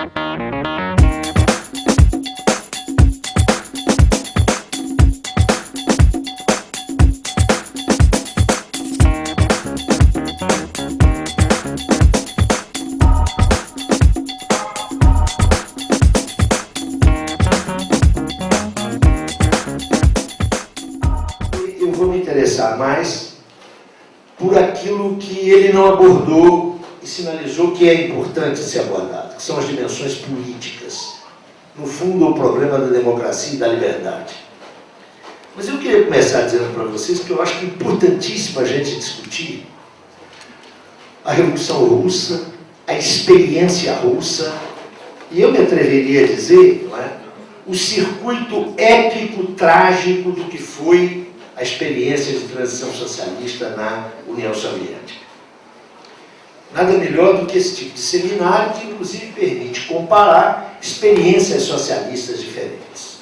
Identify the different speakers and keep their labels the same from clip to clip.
Speaker 1: Eu vou me interessar mais por aquilo que ele não abordou e sinalizou que é importante ser abordado, que são as dimensões políticas. No fundo, o problema da democracia e da liberdade. Mas eu queria começar dizendo para vocês que eu acho que é importantíssimo a gente discutir a Revolução Russa, a experiência russa, e eu me atreveria a dizer, não é, o circuito épico, trágico do que foi a experiência de transição socialista na União Soviética. Nada melhor do que esse tipo de seminário, que inclusive permite comparar experiências socialistas diferentes.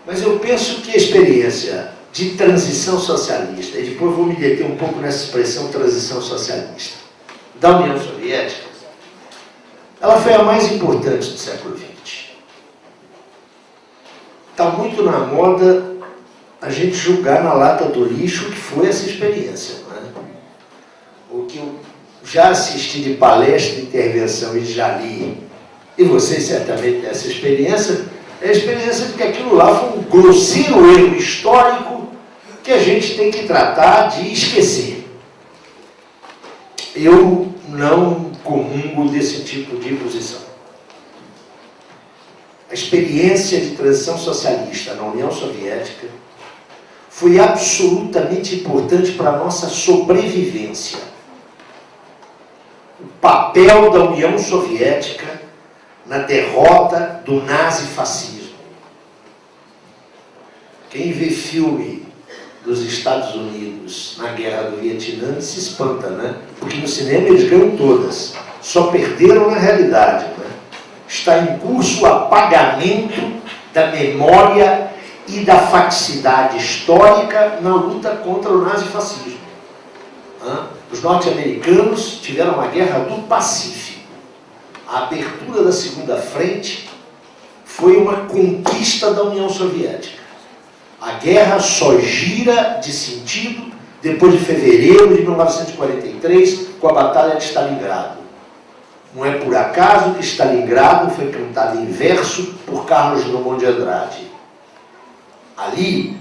Speaker 1: Mas eu penso que a experiência de transição socialista, e depois vou me deter um pouco nessa expressão transição socialista, da União Soviética, ela foi a mais importante do século XX. Está muito na moda a gente julgar na lata do lixo o que foi essa experiência, não é? O que eu já assisti de palestra, intervenção e já li, e vocês certamente têm essa experiência, é a experiência de que aquilo lá foi um grosseiro erro histórico que a gente tem que tratar de esquecer. Eu não comungo desse tipo de posição. A experiência de transição socialista na União Soviética foi absolutamente importante para a nossa sobrevivência. O papel da União Soviética na derrota do nazifascismo. Quem vê filme dos Estados Unidos na Guerra do Vietnã se espanta, né? Porque no cinema eles ganham todas, só perderam na realidade, né? Está em curso o apagamento da memória e da facticidade histórica na luta contra o nazifascismo. Os norte-americanos tiveram a Guerra do Pacífico. A abertura da Segunda Frente foi uma conquista da União Soviética. A guerra só gira de sentido depois de fevereiro de 1943, com a Batalha de Stalingrado. Não é por acaso que Stalingrado foi cantado em verso por Carlos Drummond de Andrade. Ali,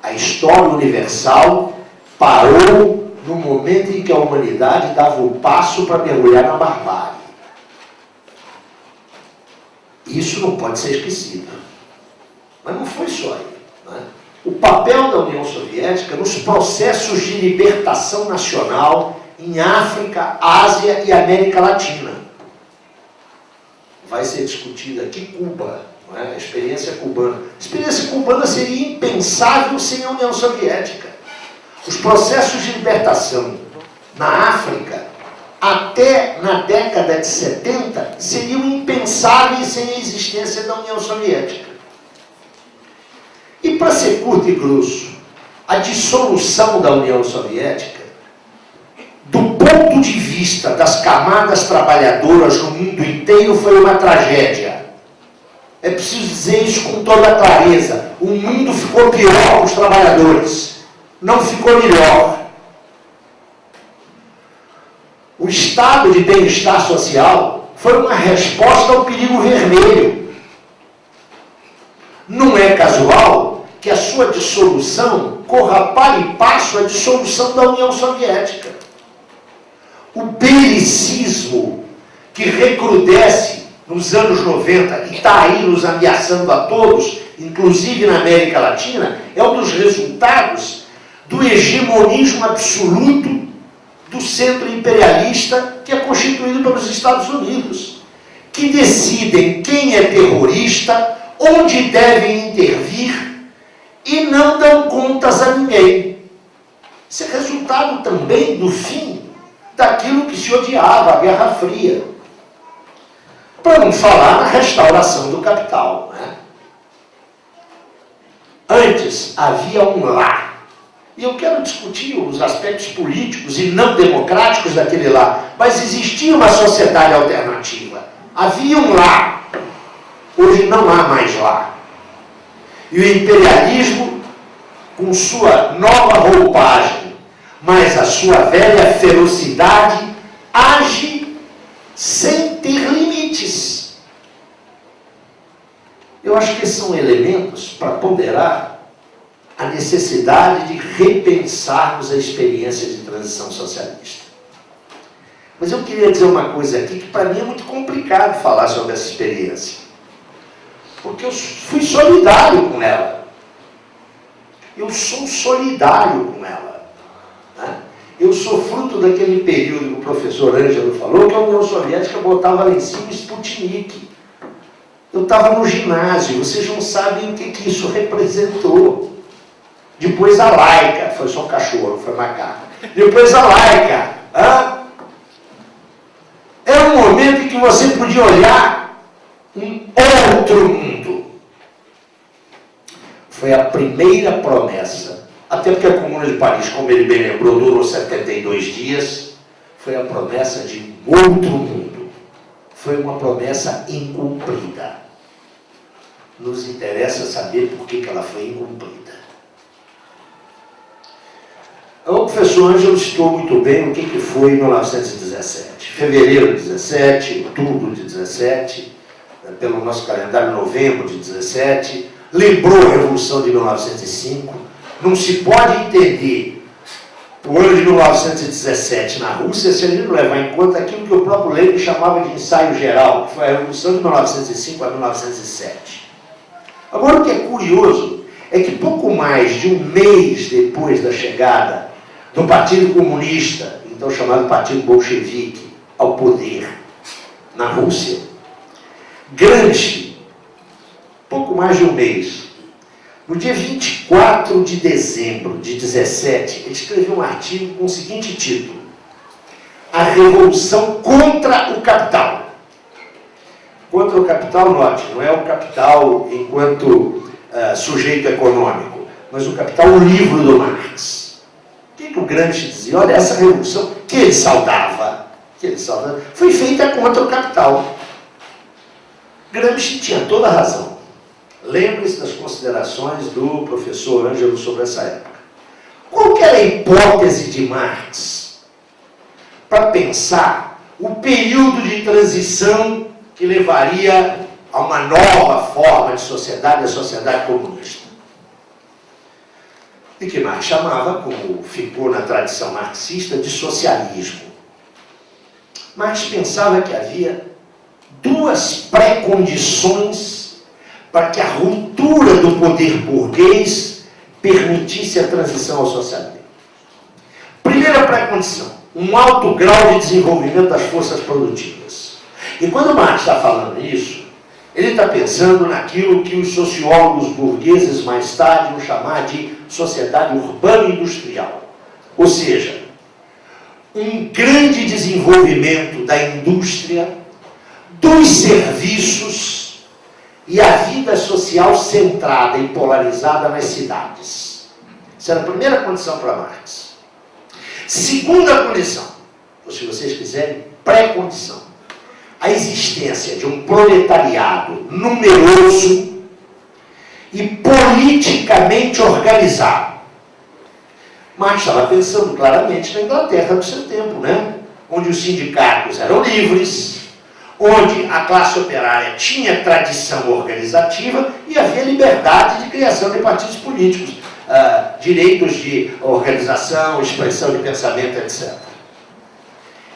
Speaker 1: a história universal parou no momento em que a humanidade dava o passo para mergulhar na barbárie. Isso não pode ser esquecido. Mas não foi só aí, não é? O papel da União Soviética nos processos de libertação nacional em África, Ásia e América Latina. Vai ser discutida aqui Cuba, não é? A experiência cubana. A experiência cubana seria impensável sem a União Soviética. Os processos de libertação na África, até na década de 70, seriam impensáveis sem a existência da União Soviética. E para ser curto e grosso, a dissolução da União Soviética, do ponto de vista das camadas trabalhadoras no mundo inteiro, foi uma tragédia. É preciso dizer isso com toda clareza. O mundo ficou pior com os trabalhadores, não ficou melhor. O estado de bem-estar social foi uma resposta ao perigo vermelho. Não é casual que a sua dissolução corra para e passo à dissolução da União Soviética. O belicismo que recrudesce nos anos 90 e está aí nos ameaçando a todos, inclusive na América Latina, é um dos resultados do hegemonismo absoluto do centro imperialista que é constituído pelos Estados Unidos, que decidem quem é terrorista, onde devem intervir e não dão contas a ninguém. Isso é resultado também do fim daquilo que se odiava, a Guerra Fria. Para não falar na restauração do capital, né? Antes havia um lá. E eu quero discutir os aspectos políticos e não democráticos daquele lá. Mas existia uma sociedade alternativa. Havia um lá, hoje não há mais lá. E o imperialismo, com sua nova roupagem, mas a sua velha ferocidade, age sem ter limites. Eu acho que esses são elementos para ponderar a necessidade de repensarmos a experiência de transição socialista. Mas eu queria dizer uma coisa aqui que para mim é muito complicado falar sobre essa experiência. Porque eu fui solidário com ela. Eu sou solidário com ela. Né? Eu sou fruto daquele período que o professor Ângelo falou, que a União Soviética botava lá em cima Sputnik. Eu estava no ginásio, vocês não sabem o que isso representou. Depois a laica, foi só um cachorro, foi macaco. Depois a laica. Era um momento em que você podia olhar um outro mundo. Foi a primeira promessa, até porque a Comuna de Paris, como ele bem lembrou, durou 72 dias, foi a promessa de um outro mundo. Foi uma promessa incumprida. Nos interessa saber por que ela foi incumprida. O professor Ângelo citou muito bem o que foi em 1917. Fevereiro de 17, outubro de 17, pelo nosso calendário, novembro de 17, lembrou a Revolução de 1905. Não se pode entender o ano de 1917 na Rússia se a gente não levar em conta aquilo que o próprio Lenin chamava de ensaio geral, que foi a Revolução de 1905 a 1907. Agora, o que é curioso é que pouco mais de um mês depois da chegada do Partido Comunista, então chamado Partido Bolchevique, ao poder na Rússia, Gramsci, pouco mais de um mês, no dia 24 de dezembro de 17, ele escreveu um artigo com o seguinte título: A Revolução contra o Capital. Contra o capital, note, não é o capital enquanto sujeito econômico, mas o capital, o livro do Marx. O que o Gramsci dizia? Olha, essa revolução que ele saudava, foi feita contra o capital. Gramsci tinha toda a razão. Lembre-se das considerações do professor Ângelo sobre essa época. Qual que era a hipótese de Marx para pensar o período de transição que levaria a uma nova forma de sociedade, a sociedade comunista? E que Marx chamava, como ficou na tradição marxista, de socialismo. Marx pensava que havia duas pré-condições para que a ruptura do poder burguês permitisse a transição ao socialismo. Primeira pré-condição, um alto grau de desenvolvimento das forças produtivas. E quando Marx está falando isso, ele está pensando naquilo que os sociólogos burgueses mais tarde vão chamar de sociedade urbano-industrial. Ou seja, um grande desenvolvimento da indústria, dos serviços e a vida social centrada e polarizada nas cidades. Essa era a primeira condição para Marx. Segunda condição, ou se vocês quiserem, pré-condição, a existência de um proletariado numeroso e politicamente organizado. Marx estava pensando claramente na Inglaterra do seu tempo, né? Onde os sindicatos eram livres, onde a classe operária tinha tradição organizativa e havia liberdade de criação de partidos políticos, direitos de organização, expressão de pensamento, etc.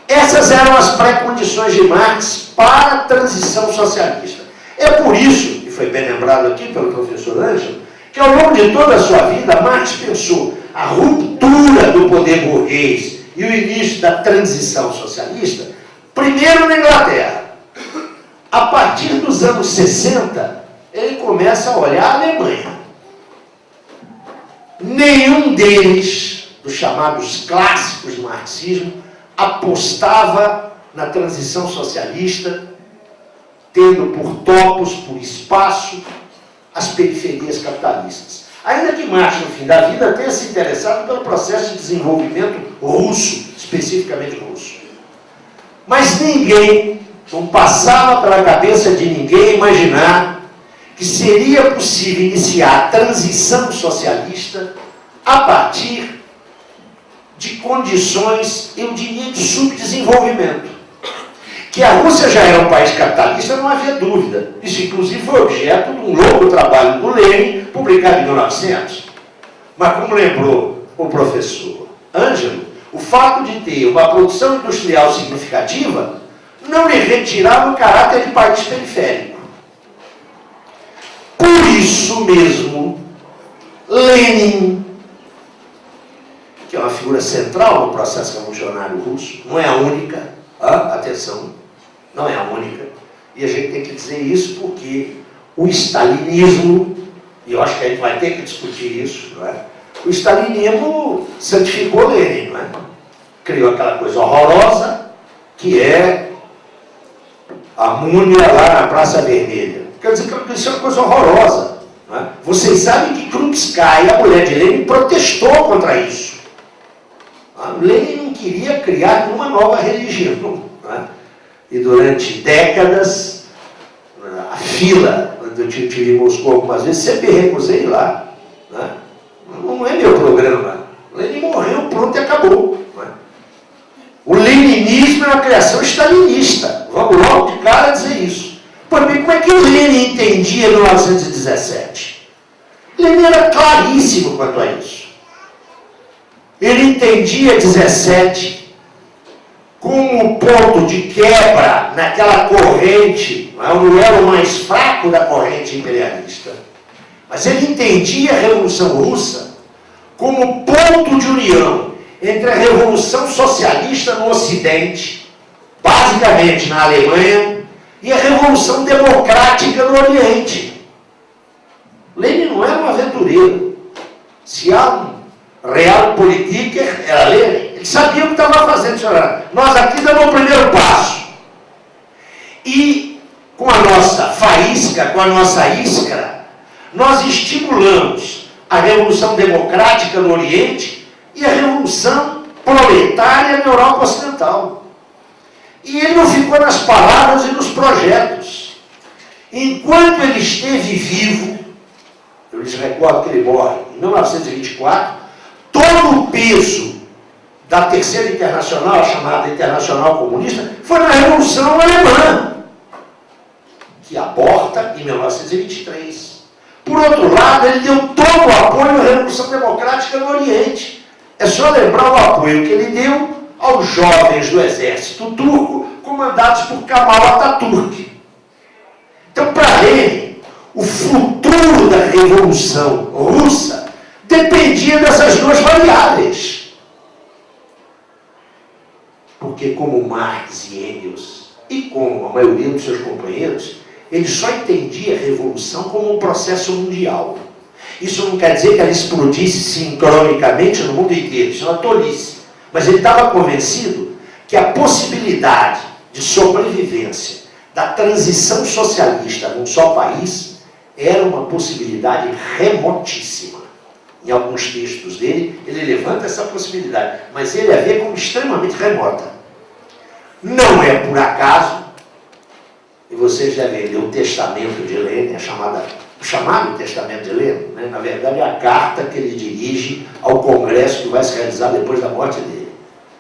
Speaker 1: Essas eram as pré-condições de Marx para a transição socialista. É por isso, e foi bem lembrado aqui pelo professor Ângelo, que ao longo de toda a sua vida, Marx pensou a ruptura do poder burguês e o início da transição socialista, primeiro na Inglaterra. A partir dos anos 60, ele começa a olhar a Alemanha. Nenhum deles, dos chamados clássicos do marxismo, apostava na transição socialista, tendo por topos, por espaço, as periferias capitalistas. Ainda que Marx, no fim da vida, tenha se interessado pelo processo de desenvolvimento russo, especificamente russo. Mas ninguém Não passava pela cabeça de ninguém imaginar que seria possível iniciar a transição socialista a partir de condições, eu diria, de subdesenvolvimento. Que a Rússia já era um país capitalista, não havia dúvida. Isso, inclusive, foi objeto de um longo trabalho do Lenin, publicado em 1900. Mas, como lembrou o professor Ângelo, o fato de ter uma produção industrial significativa não lhe retirava o caráter de país periférico. Por isso mesmo, Lenin, que é uma figura central no processo revolucionário russo, não é a única, atenção, não é a única, e a gente tem que dizer isso porque o stalinismo, e eu acho que a gente vai ter que discutir isso, não é? O stalinismo santificou Lenin, não é? Criou aquela coisa horrorosa que é a múmia lá na Praça Vermelha. Quer dizer que isso é uma coisa horrorosa. Não é? Vocês sabem que Krupskaya, a mulher de Lenin, protestou contra isso. Lenin não queria criar nenhuma nova religião. Não é? E durante décadas, a fila, quando eu estive em Moscou algumas vezes, sempre recusei lá. Não é? Não é meu programa. Lenin morreu, pronto e acabou. Não é? O leninismo é uma criação stalinista. Vamos logo de cara dizer isso. Pois bem, como é que o Lenin entendia 1917? Lenin era claríssimo quanto a isso. Ele entendia 17 como ponto de quebra naquela corrente, no elo mais fraco da corrente imperialista. Mas ele entendia a Revolução Russa como ponto de união entre a Revolução Socialista no Ocidente, basicamente na Alemanha, e a Revolução Democrática no Oriente. Lenin não era um aventureiro. Se há um realpolitiker, era Lenin. Ele sabia o que estava fazendo, senhora. Nós aqui damos o primeiro passo. E com a nossa faísca, com a nossa isca, nós estimulamos a Revolução Democrática no Oriente e a Revolução Proletária na Europa Ocidental. E ele não ficou nas palavras e nos projetos. Enquanto ele esteve vivo, eu lhes recordo que ele morre em 1924, todo o peso da Terceira Internacional, a chamada Internacional Comunista, foi na Revolução Alemã, que aborta em 1923. Por outro lado, ele deu todo o apoio à Revolução Democrática no Oriente. É só lembrar o apoio que ele deu aos jovens do exército turco, comandados por Kemal Atatürk. Então, para Lenin, o futuro da Revolução Russa dependia dessas duas variáveis. Porque, como Marx e Engels, e como a maioria dos seus companheiros, ele só entendia a Revolução como um processo mundial. Isso não quer dizer que ela explodisse sincronicamente no mundo inteiro, isso é uma tolice. Mas ele estava convencido que a possibilidade de sobrevivência da transição socialista num só país era uma possibilidade remotíssima. Em alguns textos dele, ele levanta essa possibilidade, mas ele a vê como extremamente remota. Não é por acaso, e vocês devem ler o Testamento de Lenin, o chamado Testamento de Lenin, né? Na verdade é a carta que ele dirige ao Congresso que vai se realizar depois da morte dele.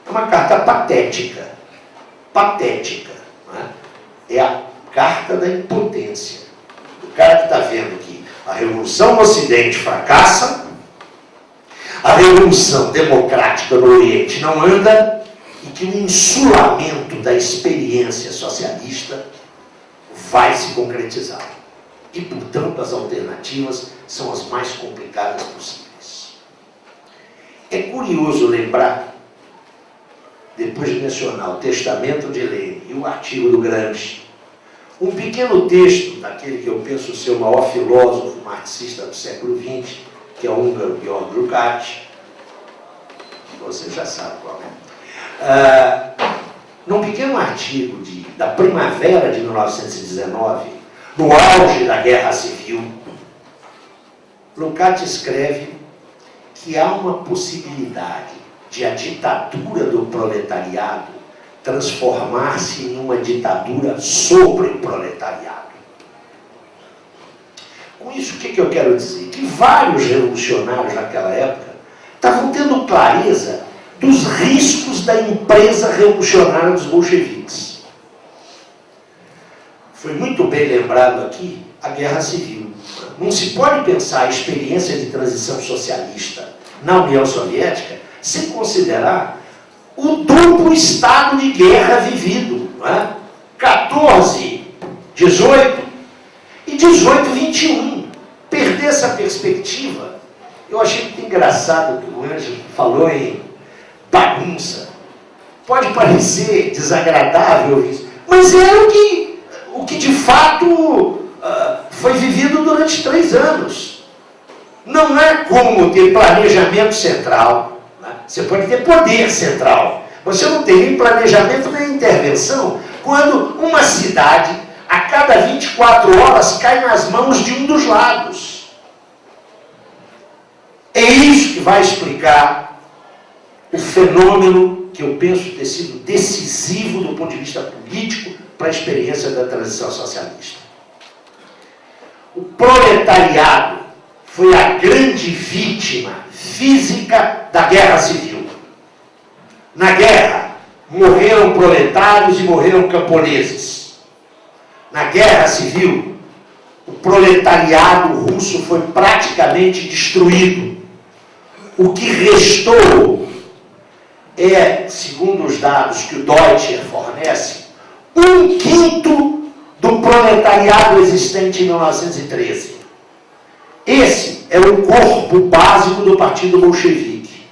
Speaker 1: É uma carta patética. Patética. Né? É a carta da impotência. O cara que está vendo que a Revolução no Ocidente fracassa, a Revolução Democrática no Oriente não anda, e que o insulamento da experiência socialista vai se concretizar. E, portanto, as alternativas são as mais complicadas possíveis. É curioso lembrar, depois de mencionar o Testamento de Lenin e o artigo do Gramsci, um pequeno texto daquele que eu penso ser o maior filósofo marxista do século XX, que é o húngaro György Lukács, que você já sabe qual é. Num pequeno artigo da primavera de 1919, no auge da Guerra Civil, Lukács escreve que há uma possibilidade de a ditadura do proletariado transformar-se em uma ditadura sobre o proletariado. Com isso, o que eu quero dizer? Que vários revolucionários naquela época estavam tendo clareza dos riscos da empresa revolucionária dos bolcheviques. Foi muito bem lembrado aqui a Guerra Civil. Não se pode pensar a experiência de transição socialista na União Soviética sem considerar o duplo estado de guerra vivido, não é? 14, 18 e 18, 21. Perder essa perspectiva, eu achei muito engraçado que o Ângelo falou em bagunça. Pode parecer desagradável isso, mas era o que de fato foi vivido durante 3 anos. Não é como ter planejamento central. Né? Você pode ter poder central. Você não tem nem planejamento nem intervenção quando uma cidade, a cada 24 horas, cai nas mãos de um dos lados. É isso que vai explicar o fenômeno que eu penso ter sido decisivo do ponto de vista político para a experiência da transição socialista. O proletariado foi a grande vítima física da Guerra Civil. Na guerra, morreram proletários e morreram camponeses. Na Guerra Civil, o proletariado russo foi praticamente destruído. O que restou é, segundo os dados que o Deutscher fornece, 1/5 do proletariado existente em 1913. Esse é o corpo básico do Partido Bolchevique.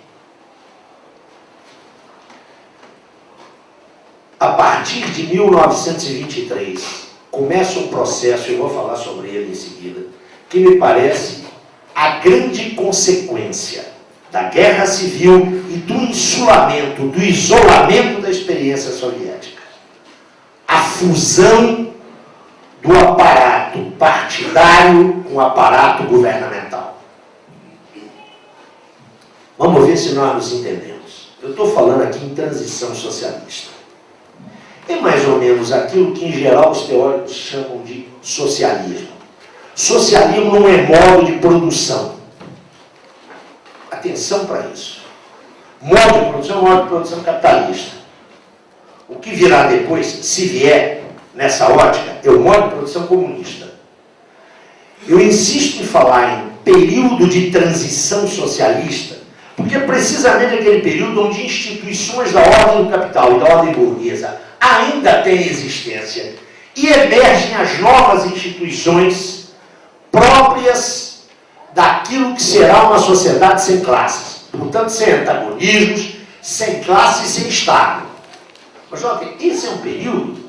Speaker 1: A partir de 1923, começa um processo, eu vou falar sobre ele em seguida, que me parece a grande consequência da Guerra Civil e do insulamento, do isolamento da experiência soviética. A fusão do aparato partidário com o aparato governamental. Vamos ver se nós nos entendemos. Eu estou falando aqui em transição socialista. É mais ou menos aquilo que, em geral, os teóricos chamam de socialismo. Socialismo não é modo de produção. Atenção para isso. Modo de produção é modo de produção capitalista. O que virá depois, se vier nessa ótica, é o modo de produção comunista. Eu insisto em falar em período de transição socialista, porque é precisamente aquele período onde instituições da ordem do capital e da ordem burguesa ainda têm existência e emergem as novas instituições próprias daquilo que será uma sociedade sem classes. Portanto, sem antagonismos, sem classe e sem Estado. Mas, jovem, esse é um período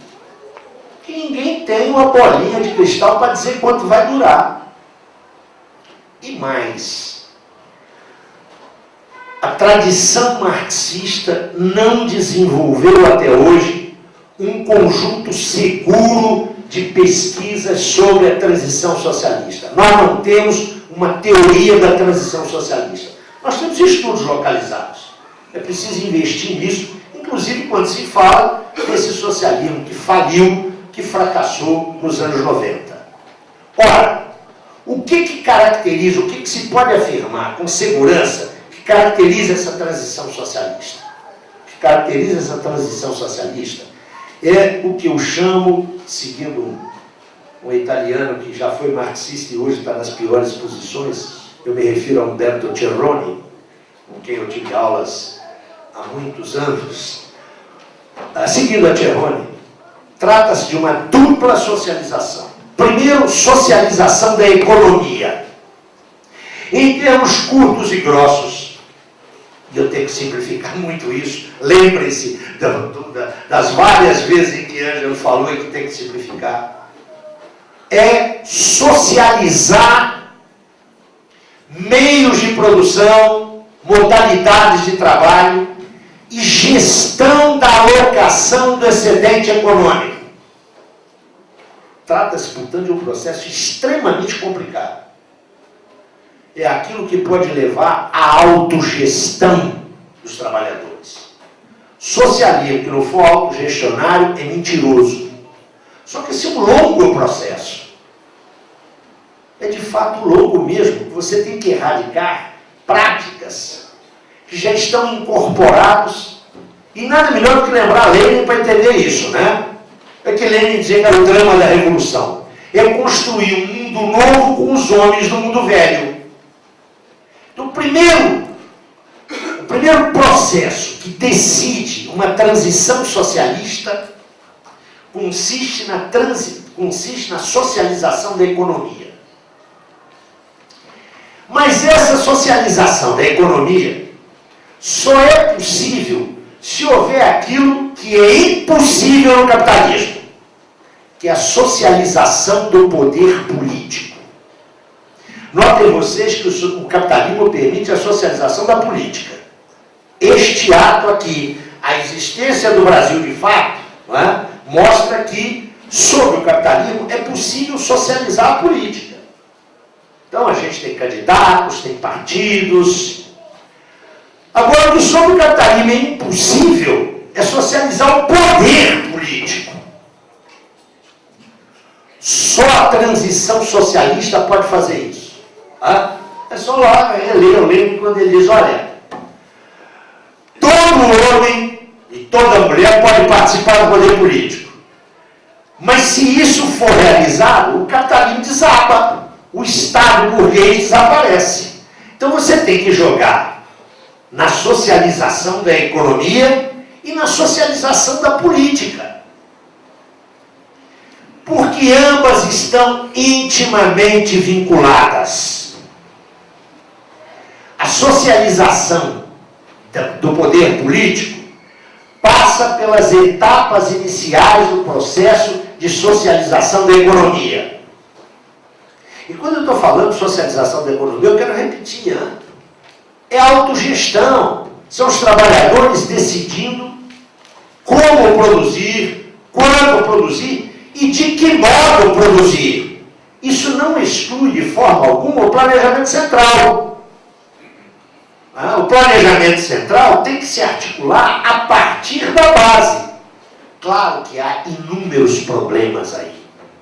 Speaker 1: que ninguém tem uma bolinha de cristal para dizer quanto vai durar. E mais, a tradição marxista não desenvolveu até hoje um conjunto seguro de pesquisas sobre a transição socialista. Nós não temos uma teoria da transição socialista. Nós temos estudos localizados. É preciso investir nisso, inclusive quando se fala desse socialismo que faliu, que fracassou nos anos 90. Ora, o que caracteriza, o que se pode afirmar com segurança que caracteriza essa transição socialista? O que caracteriza essa transição socialista é o que eu chamo, seguindo um italiano que já foi marxista e hoje está nas piores posições, eu me refiro a Umberto Cerroni, com quem eu tive aulas há muitos anos. Seguindo a Cerroni, trata-se de uma dupla socialização. Primeiro, socialização da economia. Em termos curtos e grossos, e eu tenho que simplificar muito isso, lembrem-se das várias vezes em que Ângelo falou que tem que simplificar, é socializar meios de produção, modalidades de trabalho e gestão da alocação do excedente econômico. Trata-se, portanto, de um processo extremamente complicado. É aquilo que pode levar à autogestão dos trabalhadores. socialismo que não for autogestionário é mentiroso. Só que esse é um longo processo. É de fato longo mesmo. Você tem que erradicar práticas que já estão incorporados. E nada melhor do que lembrar Lenin para entender isso, né? É que Lenin dizia que era o drama da revolução. É construir um mundo novo com os homens do mundo velho. Então, o primeiro processo que decide uma transição socialista consiste na socialização da economia. Mas essa socialização da economia só é possível se houver aquilo que é impossível no capitalismo, que é a socialização do poder político. Notem vocês que o capitalismo permite a socialização da política. Este ato aqui, a existência do Brasil de fato, não é, mostra que, sob o capitalismo, é possível socializar a política. Então, a gente tem candidatos, tem partidos. Agora, o que sob o capitalismo é impossível é socializar o poder político. Só a transição socialista pode fazer isso. Tá? É só lá ler o Lenin quando ele diz, olha, todo homem e toda mulher pode participar do poder político. Mas se isso for realizado, o capitalismo desaba. O Estado burguês desaparece. Então você tem que jogar na socialização da economia e na socialização da política. Porque ambas estão intimamente vinculadas. A socialização do poder político passa pelas etapas iniciais do processo de socialização da economia. E quando eu estou falando de socialização da economia, eu quero repetir, né? É autogestão. São os trabalhadores decidindo como produzir, quando produzir e de que modo produzir. Isso não exclui de forma alguma o planejamento central. O planejamento central tem que se articular a partir da base. Claro que há inúmeros problemas aí.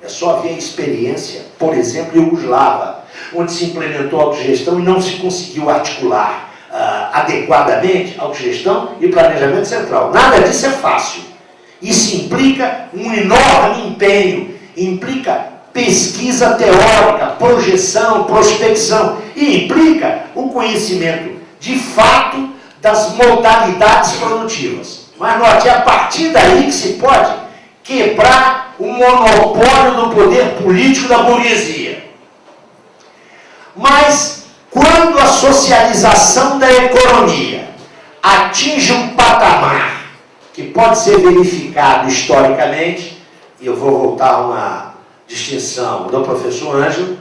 Speaker 1: É só ver a experiência, por exemplo, iugoslava, onde se implementou a autogestão e não se conseguiu articular adequadamente autogestão e planejamento central. Nada disso é fácil. Isso implica um enorme empenho, implica pesquisa teórica, projeção, prospecção, e implica o conhecimento de fato das modalidades produtivas. Mas note, é a partir daí que se pode quebrar o monopólio do poder político da burguesia. Mas, quando a socialização da economia atinge um patamar que pode ser verificado historicamente, e eu vou voltar a uma distinção do professor Ângelo,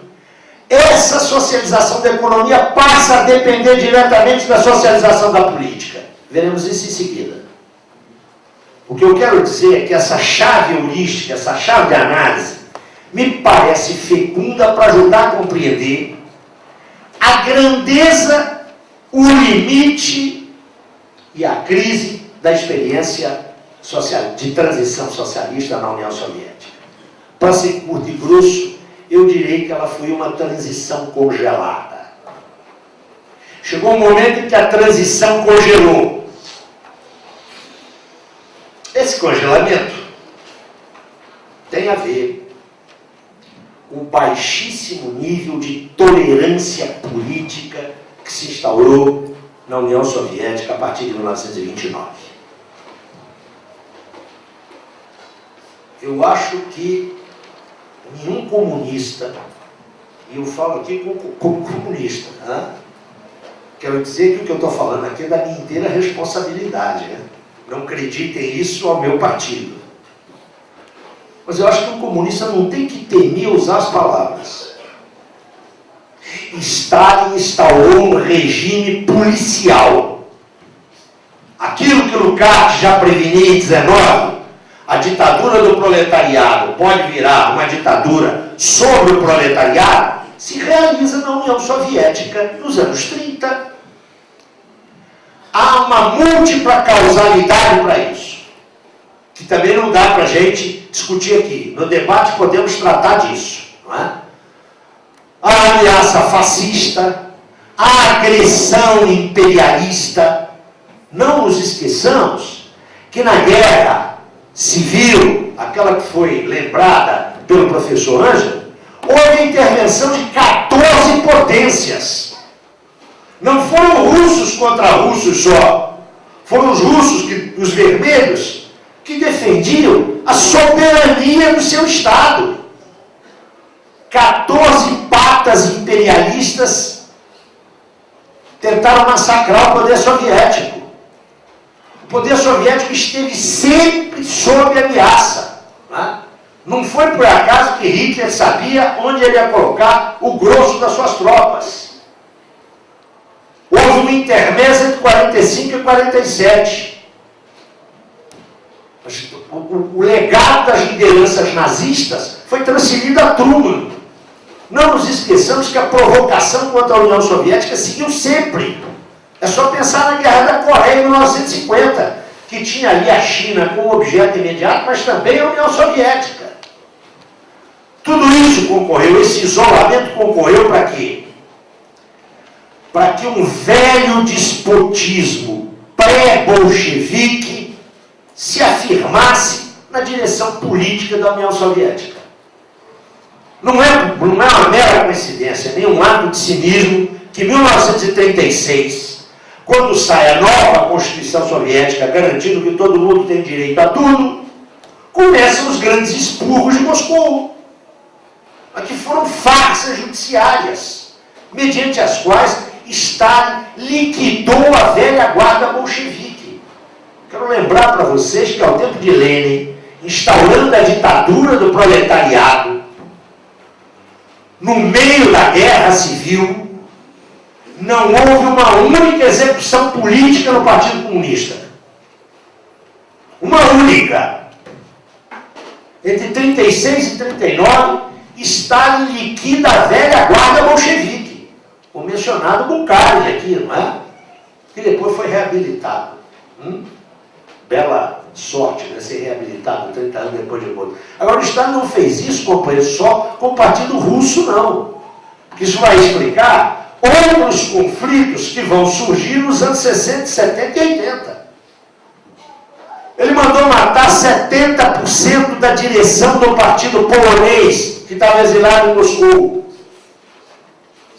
Speaker 1: essa socialização da economia passa a depender diretamente da socialização da política. Veremos isso em seguida. O que eu quero dizer é que essa chave heurística, essa chave de análise, me parece fecunda para ajudar a compreender a grandeza, o limite e a crise da experiência social, de transição socialista na União Soviética. Para ser curto e grosso, eu direi que ela foi uma transição congelada. Chegou um momento em que a transição congelou. Esse congelamento tem a ver com o baixíssimo nível de tolerância política que se instaurou na União Soviética a partir de 1929. Eu acho que nenhum comunista, e eu falo aqui como comunista, né? Quero dizer que o que eu estou falando aqui é da minha inteira responsabilidade, né? Não acreditem isso ao meu partido. Mas eu acho que um comunista não tem que temer usar as palavras. Stalin instaurou um regime policial. Aquilo que Lukács já prevenia em 19, a ditadura do proletariado pode virar uma ditadura sobre o proletariado, se realiza na União Soviética nos anos 30. há uma múltipla causalidade para isso, que também não dá para a gente discutir aqui. No debate podemos tratar disso, não é? A ameaça fascista, a agressão imperialista. Não nos esqueçamos que na guerra civil, aquela que foi lembrada pelo professor Ângelo, houve a intervenção de 14 potências. Não foram russos contra russos só. Foram os russos, os vermelhos, que defendiam a soberania do seu Estado. 14 patas imperialistas tentaram massacrar o poder soviético. O poder soviético esteve sempre sob ameaça. Não foi por acaso que Hitler sabia onde ele ia colocar o grosso das suas tropas. Houve uma intermédia entre 45 e 47. O legado das lideranças nazistas foi transferido a Truman. Não nos esqueçamos que a provocação contra a União Soviética seguiu sempre. É só pensar na Guerra da Coreia em 1950, que tinha ali a China como objeto imediato, mas também a União Soviética. Tudo isso concorreu, esse isolamento concorreu para quê? Para que um velho despotismo pré-bolchevique se afirmasse na direção política da União Soviética. Não é uma mera coincidência, nem um ato de cinismo que em 1936, quando sai a nova Constituição Soviética, garantindo que todo mundo tem direito a tudo, começam os grandes expurgos de Moscou, que foram farsas judiciárias, mediante as quais Stalin liquidou a velha guarda bolchevique. Quero lembrar para vocês que ao tempo de Lenin, instaurando a ditadura do proletariado, no meio da guerra civil, não houve uma única execução política no Partido Comunista. Uma única. Entre 36 e 39, Stalin liquida a velha guarda bolchevique. O mencionado Bukharin aqui, não é? Que depois foi reabilitado. Bela sorte, né? Ser reabilitado 30 anos depois de morto. Agora, o Stalin não fez isso, companheiro, só com o Partido Russo, não. Isso vai explicar outros conflitos que vão surgir nos anos 60, 70 e 80. Ele mandou matar 70% da direção do partido polonês, que estava exilado em Moscou.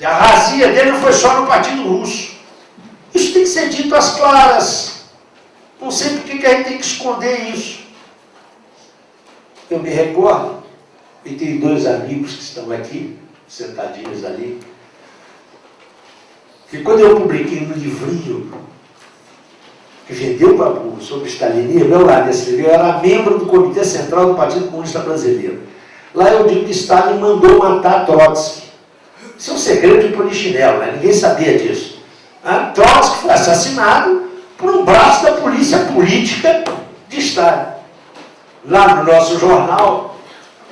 Speaker 1: A razia dele não foi só no Partido Russo. Isso tem que ser dito às claras. Não sei por que a gente tem que esconder isso. Eu me recordo, e tenho dois amigos que estão aqui, sentadinhos ali, que quando eu publiquei um livrinho que vendeu para burro sobre stalinismo, meu lado desse livro, eu era membro do Comitê Central do Partido Comunista Brasileiro. Lá eu digo que Stalin mandou matar Trotsky. Isso é um segredo de polichinelo, né? Ninguém sabia disso. Trotsky foi assassinado por um braço da polícia política de Stalin. Lá no nosso jornal,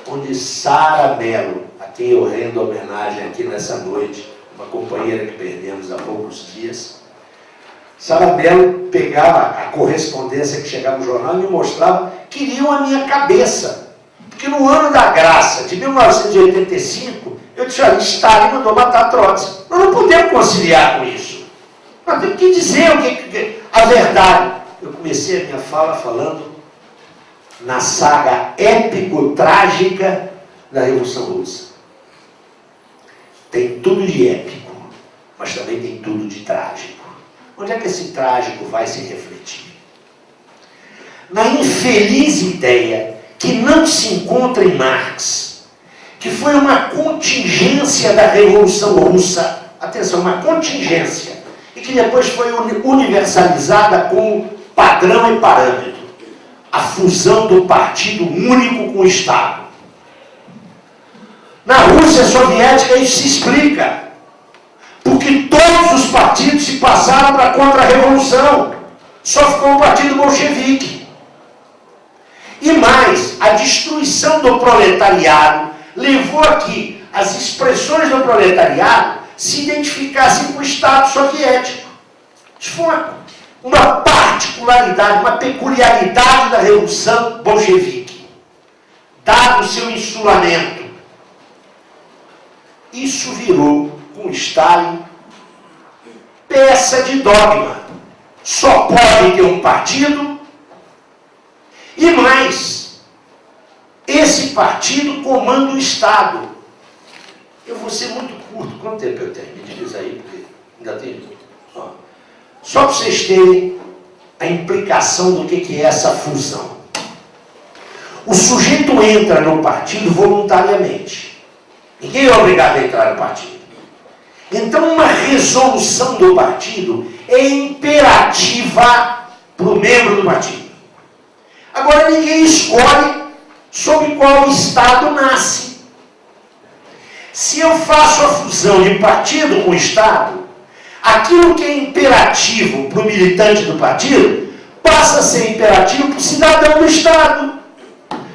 Speaker 1: onde Sara Mello, a quem eu rendo homenagem aqui nessa noite, uma companheira que perdemos há poucos dias, Sara Mello pegava a correspondência que chegava no jornal e me mostrava, queriam a minha cabeça. Porque no ano da graça de 1985, eu disse, olha, Stalin mandou matar Trotsky. Nós não podemos conciliar com isso. Nós temos que dizer a verdade. Eu comecei a minha fala falando na saga épico-trágica da Revolução Russa. Tem tudo de épico, mas também tem tudo de trágico. Onde é que esse trágico vai se refletir? Na infeliz ideia que não se encontra em Marx, que foi uma contingência da Revolução Russa, atenção, uma contingência, e que depois foi universalizada como padrão e parâmetro, a fusão do partido único com o Estado. Na Rússia soviética isso se explica, porque todos os partidos se passaram para a contra-revolução, só ficou o partido bolchevique. E mais, a destruição do proletariado levou a que as expressões do proletariado se identificassem com o Estado soviético. Isso foi uma particularidade, uma peculiaridade da Revolução Bolchevique, dado o seu insulamento. Isso virou, com Stalin, peça de dogma. Só pode ter um partido, e mais, esse partido comanda o Estado. Eu vou ser muito curto. Quanto tempo eu tenho? Me diz aí, porque ainda tem. Só para vocês terem a implicação do que é essa fusão. O sujeito entra no partido voluntariamente. Ninguém é obrigado a entrar no partido. Então, uma resolução do partido é imperativa para o membro do partido. Agora, ninguém escolhe sobre qual Estado nasce. Se eu faço a fusão de partido com Estado, aquilo que é imperativo para o militante do partido passa a ser imperativo para o cidadão do Estado.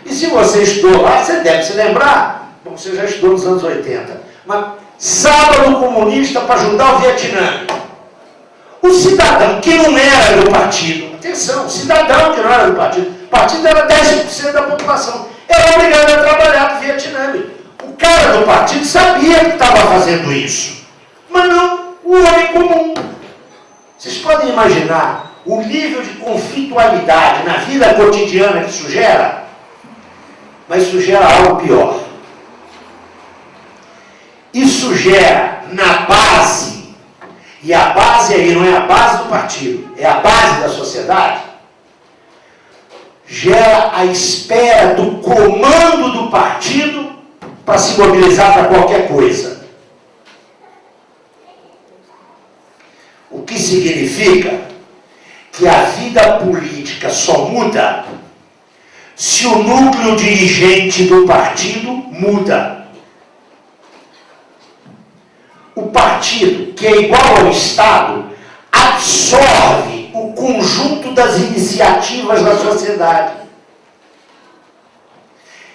Speaker 1: E se você estudou lá, você deve se lembrar, como você já estudou nos anos 80, mas sábado comunista para ajudar o Vietnã. O cidadão que não era do partido, atenção, o cidadão que não era do partido, o partido era 10% da população, era obrigado a trabalhar para o Vietnã. O cara do partido sabia que estava fazendo isso, mas não o homem comum. Vocês podem imaginar o nível de conflitualidade na vida cotidiana que isso gera? Mas isso gera algo pior. Isso gera na base, e a base aí não é a base do partido, é a base da sociedade, gera a espera do comando do partido para se mobilizar para qualquer coisa. O que significa que a vida política só muda se o núcleo dirigente do partido muda. O partido, que é igual ao Estado, absorve o conjunto das iniciativas da sociedade.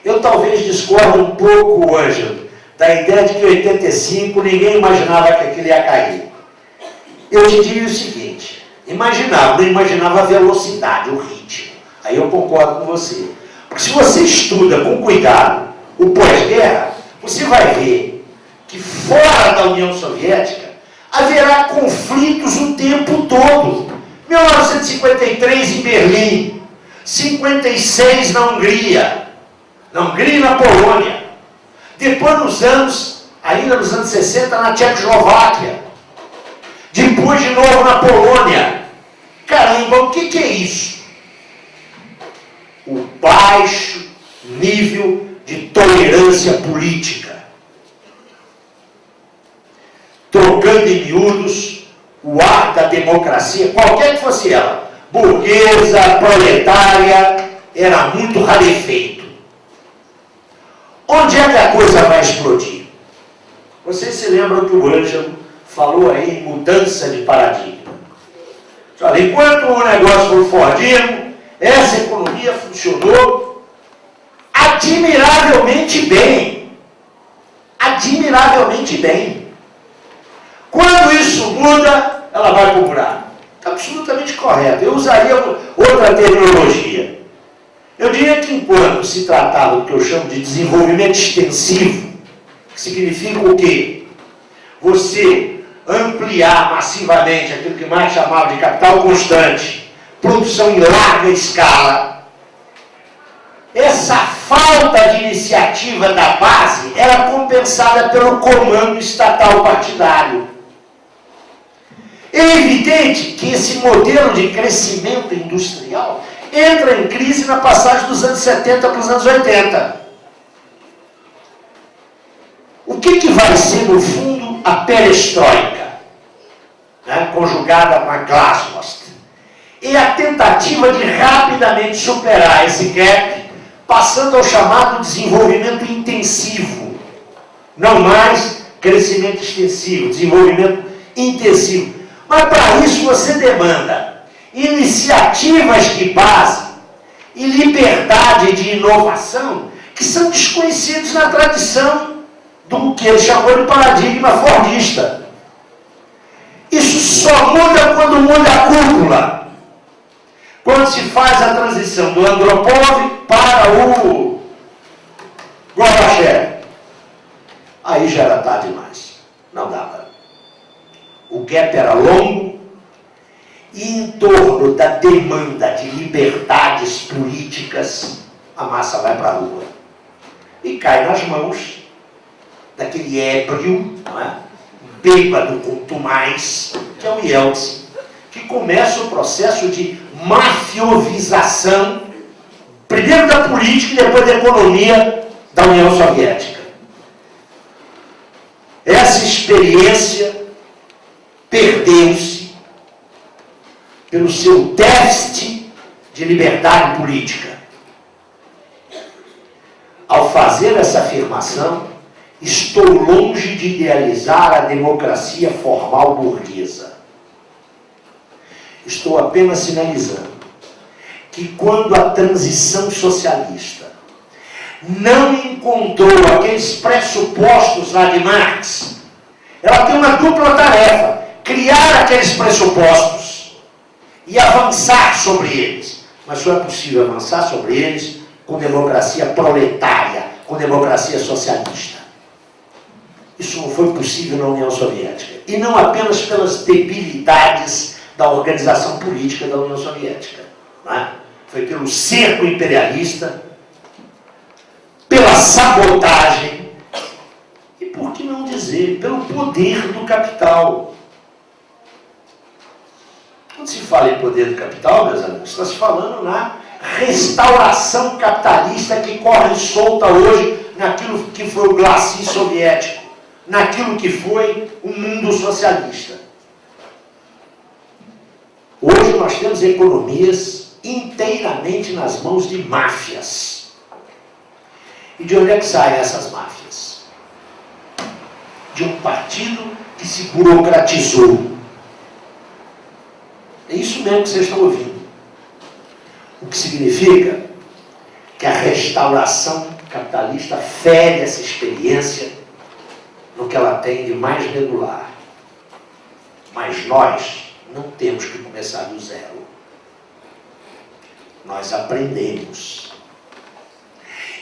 Speaker 1: Eu talvez discordo um pouco, Ângelo, da ideia de que em 85 ninguém imaginava que aquilo ia cair. Eu te diria o seguinte, não imaginava a velocidade, o ritmo. Aí eu concordo com você. Porque se você estuda com cuidado o pós-guerra, você vai ver que fora da União Soviética haverá conflitos o tempo todo. 1953 em Berlim, 56 na Hungria e na Polônia. Depois ainda nos anos 60, na Tchecoslováquia. Depois de novo na Polônia. Caramba, o que é isso? O baixo nível de tolerância política. Trocando em miúdos o ar da democracia, qualquer que fosse ela, burguesa, proletária, era muito rarefeito. Onde é que a coisa vai explodir? Vocês se lembram que o Ângelo falou aí em mudança de paradigma. Olha, enquanto o negócio foi fordismo, essa economia funcionou admiravelmente bem. Admiravelmente bem. Quando isso muda, ela vai para o buraco. Está absolutamente correto. Eu usaria outra terminologia. Eu diria que enquanto se tratava do que eu chamo de desenvolvimento extensivo, que significa o quê? Você ampliar massivamente aquilo que Marx chamava de capital constante, produção em larga escala. Essa falta de iniciativa da base era compensada pelo comando estatal partidário. É evidente que esse modelo de crescimento industrial entra em crise na passagem dos anos 70 para os anos 80. O que vai ser, no fundo, a perestroika, né, conjugada com a glasnost? É a tentativa de rapidamente superar esse gap, passando ao chamado desenvolvimento intensivo. Não mais crescimento extensivo, desenvolvimento intensivo. Mas para isso você demanda iniciativas de base e liberdade de inovação que são desconhecidos na tradição do que ele chamou de paradigma fordista. Isso só muda quando muda a cúpula. Quando se faz a transição do Andropov para o Gorbachev, aí já era tarde demais. Não dava. O gap era longo e em torno da demanda de liberdades políticas, a massa vai para a rua. E cai nas mãos daquele ébrio, não é? Bêbado quanto mais, que é o Yeltsin, que começa o processo de mafiovização, primeiro da política e depois da economia da União Soviética. Essa experiência perdeu-se pelo seu déficit de liberdade política. Ao fazer essa afirmação, estou longe de idealizar a democracia formal burguesa. Estou apenas sinalizando que quando a transição socialista não encontrou aqueles pressupostos lá de Marx, ela tem uma dupla tarefa: criar aqueles pressupostos e avançar sobre eles. Mas só é possível avançar sobre eles com democracia proletária, com democracia socialista. Isso não foi possível na União Soviética. E não apenas pelas debilidades da organização política da União Soviética. Não é? Foi pelo cerco imperialista, pela sabotagem e, por que não dizer, pelo poder do capital. Quando se fala em poder do capital, meus amigos, está se falando na restauração capitalista que corre solta hoje naquilo que foi o glacis soviético, naquilo que foi o mundo socialista. Hoje nós temos economias inteiramente nas mãos de máfias. E de onde é que saem essas máfias? De um partido que se burocratizou. É isso mesmo que vocês estão ouvindo. O que significa que a restauração capitalista fere essa experiência no que ela tem de mais regular. Mas nós não temos que começar do zero. Nós aprendemos.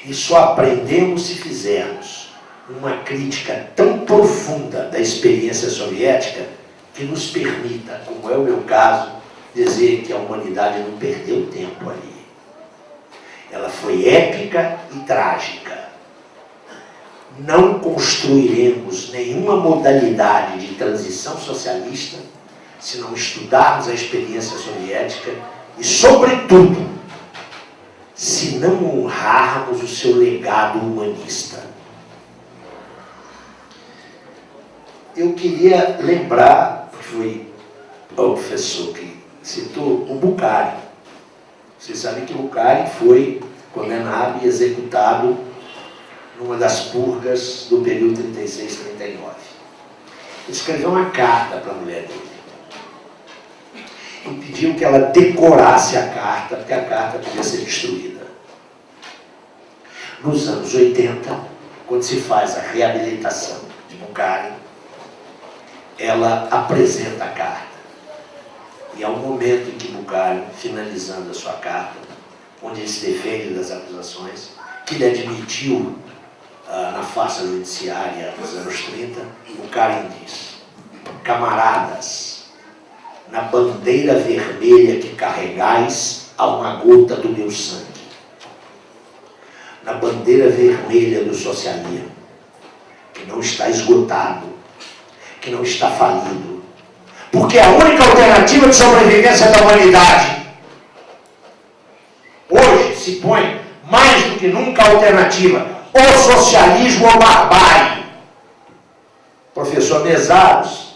Speaker 1: E só aprendemos se fizermos uma crítica tão profunda da experiência soviética que nos permita, como é o meu caso, dizer que a humanidade não perdeu tempo ali. Ela foi épica e trágica. Não construiremos nenhuma modalidade de transição socialista se não estudarmos a experiência soviética e, sobretudo, se não honrarmos o seu legado humanista. Eu queria lembrar, foi o professor que citou, o Bukhari. Vocês sabem que o Bukhari foi condenado e executado numa das purgas do período 36-39. Ele escreveu uma carta para a mulher dele. E pediu que ela decorasse a carta, porque a carta podia ser destruída. Nos anos 80, quando se faz a reabilitação de Bukhari, ela apresenta a carta. E há um momento em que Bukhari, finalizando a sua carta, onde ele se defende das acusações, que ele admitiu na farsa judiciária dos anos 30, Bukhari diz: camaradas, na bandeira vermelha que carregais há uma gota do meu sangue. Na bandeira vermelha do socialismo, que não está esgotado, que não está falido, porque é a única alternativa de sobrevivência da humanidade. Hoje se põe mais do que nunca a alternativa: ou socialismo ou barbárie. Professor Mesaros,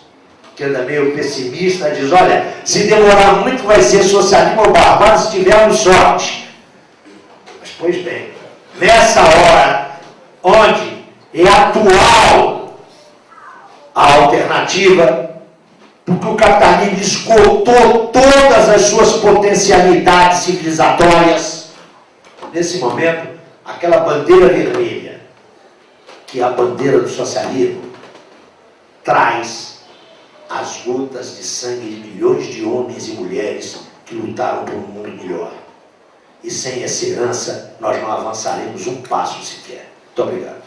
Speaker 1: que anda meio pessimista, diz: olha, se demorar muito vai ser socialismo ou barbárie se tivermos sorte. Mas, pois bem, nessa hora, onde é atual a alternativa, porque o capitalismo esgotou todas as suas potencialidades civilizatórias, nesse momento, aquela bandeira vermelha, que é a bandeira do socialismo, traz as gotas de sangue de milhões de homens e mulheres que que lutaram por um mundo melhor. E sem essa herança, nós não avançaremos um passo sequer. Muito obrigado.